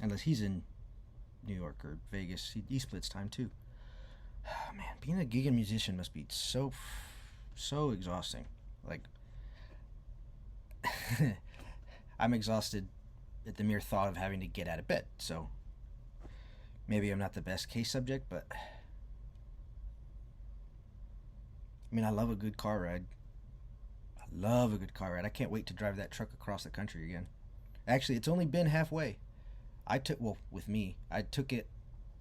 Unless he's in New York or Vegas, he splits time too. Oh, man, being a gigging musician must be so exhausting. Like, I'm exhausted at the mere thought of having to get out of bed. So maybe I'm not the best case subject, but I mean, I love a good car ride. I love a good car ride. I can't wait to drive that truck across the country again. Actually, it's only been halfway. With me, I took it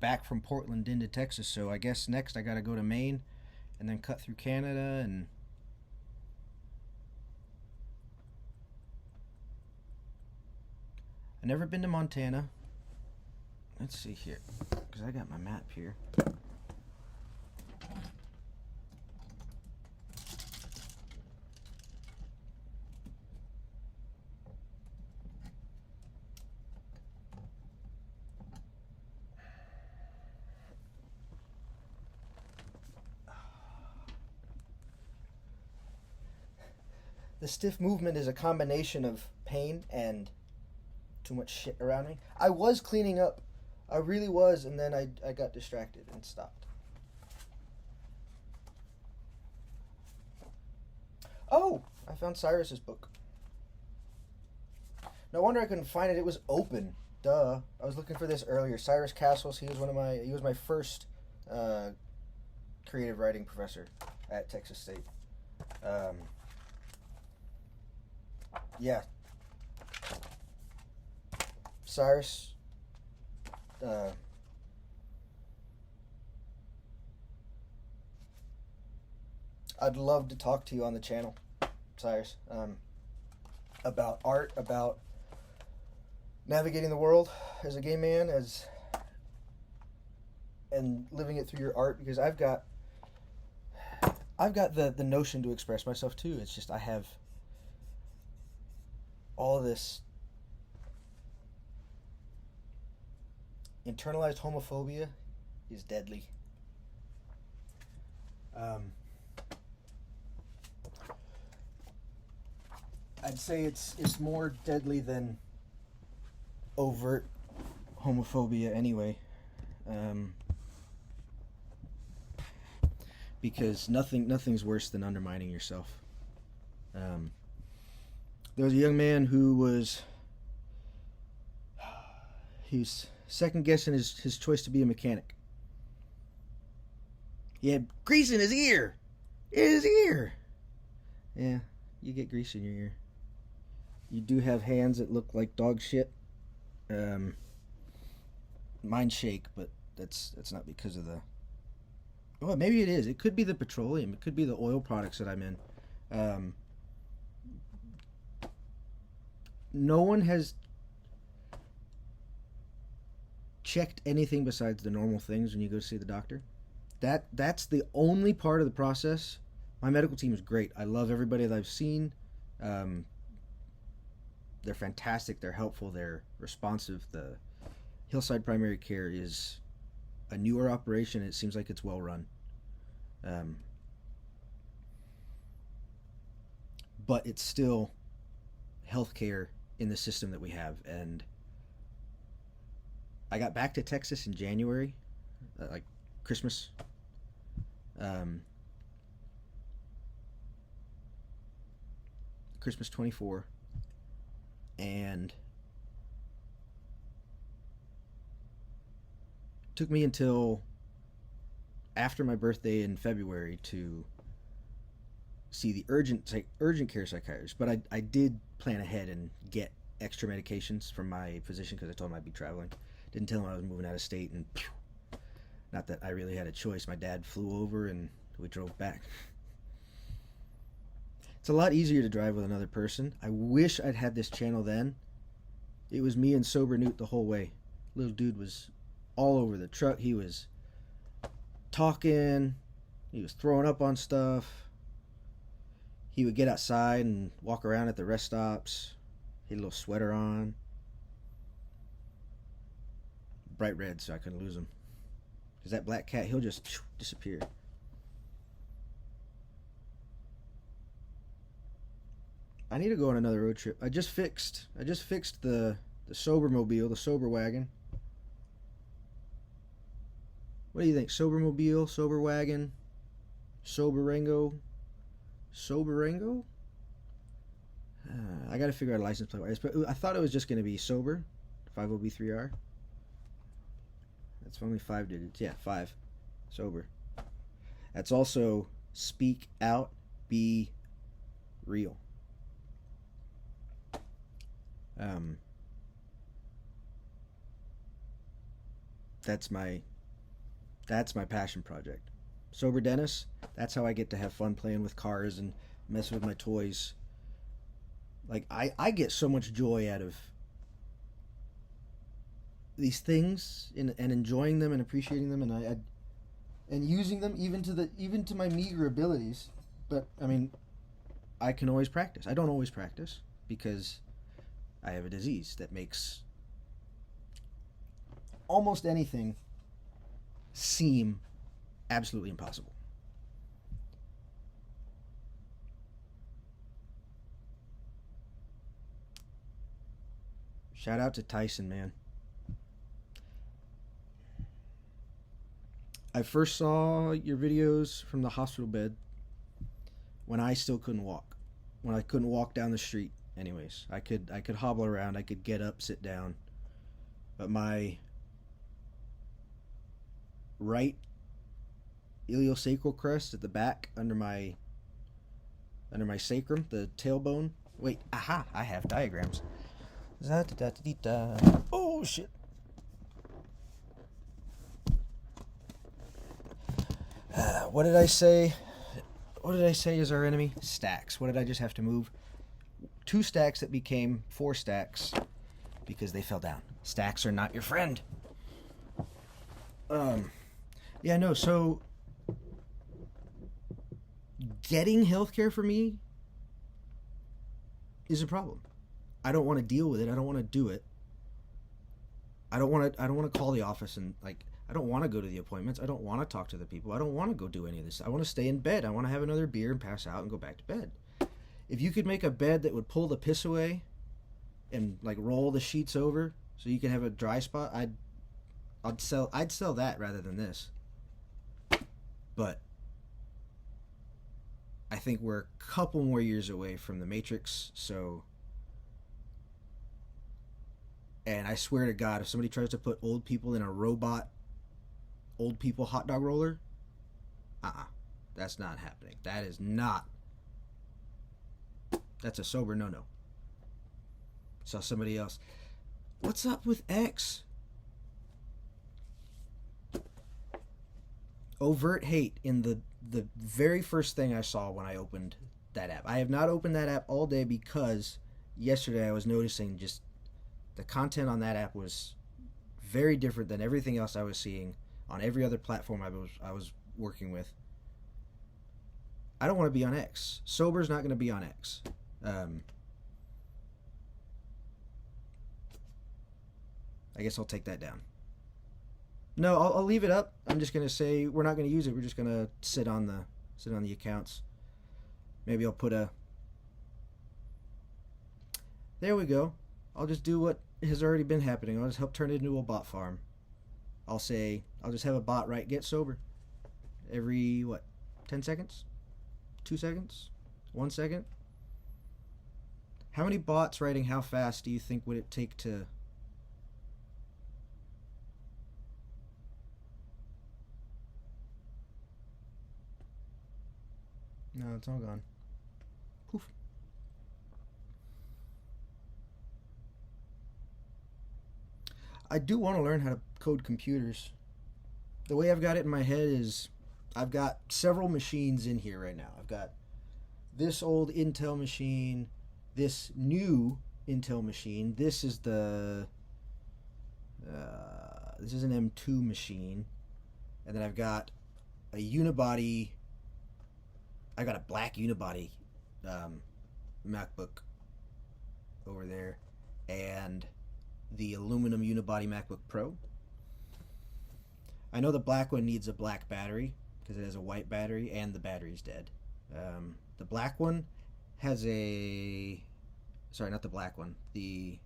back from Portland into Texas, so I guess next I gotta go to Maine and then cut through Canada. And I've never been to Montana. Let's see here, because I got my map here. The stiff movement is a combination of pain and too much shit around me. I was cleaning up. I really was, and then I got distracted and stopped. Oh, I found Cyrus's book. No wonder I couldn't find it. It was open. Duh. I was looking for this earlier. Cyrus Castles. He was my first creative writing professor at Texas State. Yeah. Cyrus. I'd love to talk to you on the channel, Cyrus, about art, about navigating the world as a gay man, and living it through your art, because I've got the notion to express myself too. It's just I have all of this internalized homophobia is deadly. I'd say it's more deadly than overt homophobia anyway, because nothing's worse than undermining yourself. There was a young man who was second guessing his choice to be a mechanic. He had grease in his ear. Yeah, you get grease in your ear. You do have hands that look like dog shit. Mine shake, but that's not because of the. Well, maybe it is. It could be the petroleum. It could be the oil products that I'm in. No one has checked anything besides the normal things when you go see the doctor. That's the only part of the process. My medical team is great. I love everybody that I've seen. They're fantastic. They're helpful. They're responsive. The Hillside Primary Care is a newer operation. It seems like it's well run. But it's still healthcare in the system that we have. And I got back to Texas in January, like Christmas. Christmas 24. And it took me until after my birthday in February to see the urgent care psychiatrist. But I did plan ahead and get extra medications from my physician because I told him I'd be traveling. Didn't tell him I was moving out of state, and not that I really had a choice. My dad flew over and we drove back. It's a lot easier to drive with another person. I wish I'd had this channel then. It was me and Sober Newt the whole way. Little dude was all over the truck. He was talking. He was throwing up on stuff. He would get outside and walk around at the rest stops. He had a little sweater on. Bright red, so I couldn't lose him. Because that black cat, he'll just disappear. I need to go on another road trip. I just fixed the The Sobermobile, the Sober Wagon. What do you think? Sobermobile, Sober Wagon, Soberango, Soberango? I got to figure out a license plate. But I thought it was just going to be Sober, 50B3R. That's only 5 digits. Yeah, 5. Sober. That's also speak out, be real. That's my passion project. Sober Dennis. That's how I get to have fun playing with cars and messing with my toys. Like I get so much joy out of these things and enjoying them and appreciating them, and I and using them even to my meager abilities. But I mean, I can always practice. I don't always practice because I have a disease that makes almost anything seem absolutely impossible. Shout out to Tyson, man. I first saw your videos from the hospital bed when I still couldn't walk. When I couldn't walk down the street anyways. I could hobble around, I could get up, sit down. But my right iliosacral crest at the back under my sacrum, the tailbone. Wait, aha, I have diagrams. Oh shit. What did I say? What did I say is our enemy? Stacks. What did I just have to move? 2 stacks that became 4 stacks because they fell down. Stacks are not your friend. Yeah, no, so getting healthcare for me is a problem. I don't want to deal with it. I don't want to do it. I don't want to call the office and I don't want to go to the appointments. I don't want to talk to the people. I don't want to go do any of this. I want to stay in bed. I want to have another beer and pass out and go back to bed. If you could make a bed that would pull the piss away and roll the sheets over so you can have a dry spot, I'd sell that rather than this. But I think we're a couple more years away from the Matrix, so. And I swear to God, if somebody tries to put old people in a robot old people hot dog roller, that's not happening. That is not. That's a sober no-no. Saw somebody else. What's up with X? Overt hate in the very first thing I saw when I opened that app. I have not opened that app all day because yesterday I was noticing just the content on that app was very different than everything else I was seeing on every other platform I was working with. I don't want to be on X. Sober's not going to be on X. I guess I'll take that down. No, I'll leave it up. I'm just going to say we're not going to use it. We're just going to sit on the accounts. Maybe I'll put a. There we go. I'll just do what has already been happening. I'll just help turn it into a bot farm. I'll just have a bot get sober every 10 seconds? 2 seconds? 1 second? How many bots writing how fast do you think would it take to... No, it's all gone. Poof. I do want to learn how to code computers. The way I've got it in my head is I've got several machines in here right now. I've got this old Intel machine, this new Intel machine. This is the this is an M2 machine, and then I've got a unibody. I got a black unibody MacBook over there, and the aluminum unibody MacBook Pro. I know the black one needs a black battery because it has a white battery and the battery's dead. The black one has a... Sorry, not the black one. The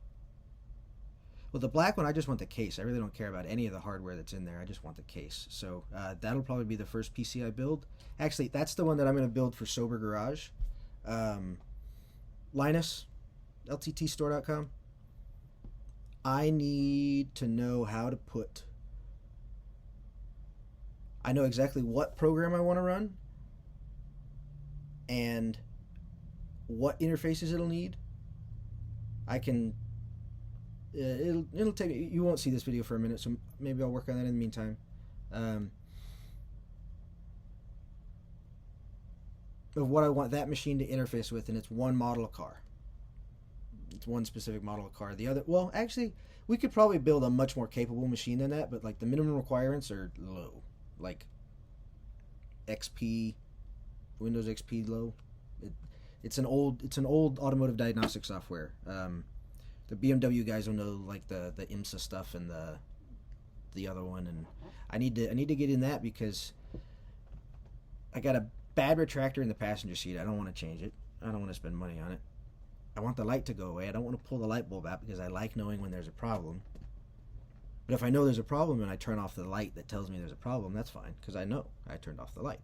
Well, the black one, I just want the case. I really don't care about any of the hardware that's in there. I just want the case. So that'll probably be the first PC I build. Actually, that's the one that I'm going to build for Sober Garage. Linus, lttstore.com. I need to know how to put. I know exactly what program I want to run and what interfaces it'll need. I can. It'll take. You won't see this video for a minute, so maybe I'll work on that in the meantime. Of what I want that machine to interface with, and it's one model of car. It's one specific model of car. The other, well, actually, we could probably build a much more capable machine than that, but like the minimum requirements are low, like XP, Windows XP low. It's an old automotive diagnostic software. The BMW guys will know like the IMSA stuff and the other one, and I need to get in that because I got a bad retractor in the passenger seat. I don't want to change it. I don't want to spend money on it. I want the light to go away. I don't want to pull the light bulb out because I like knowing when there's a problem. But if I know there's a problem and I turn off the light that tells me there's a problem, that's fine because I know I turned off the light.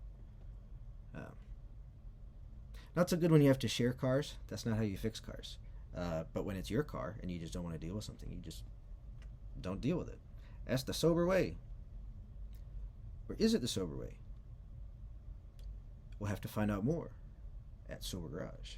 Not so good when you have to share cars. That's not how you fix cars. But when it's your car and you just don't want to deal with something, you just don't deal with it. That's the sober way. Or is it the sober way? We'll have to find out more at Sober Garage.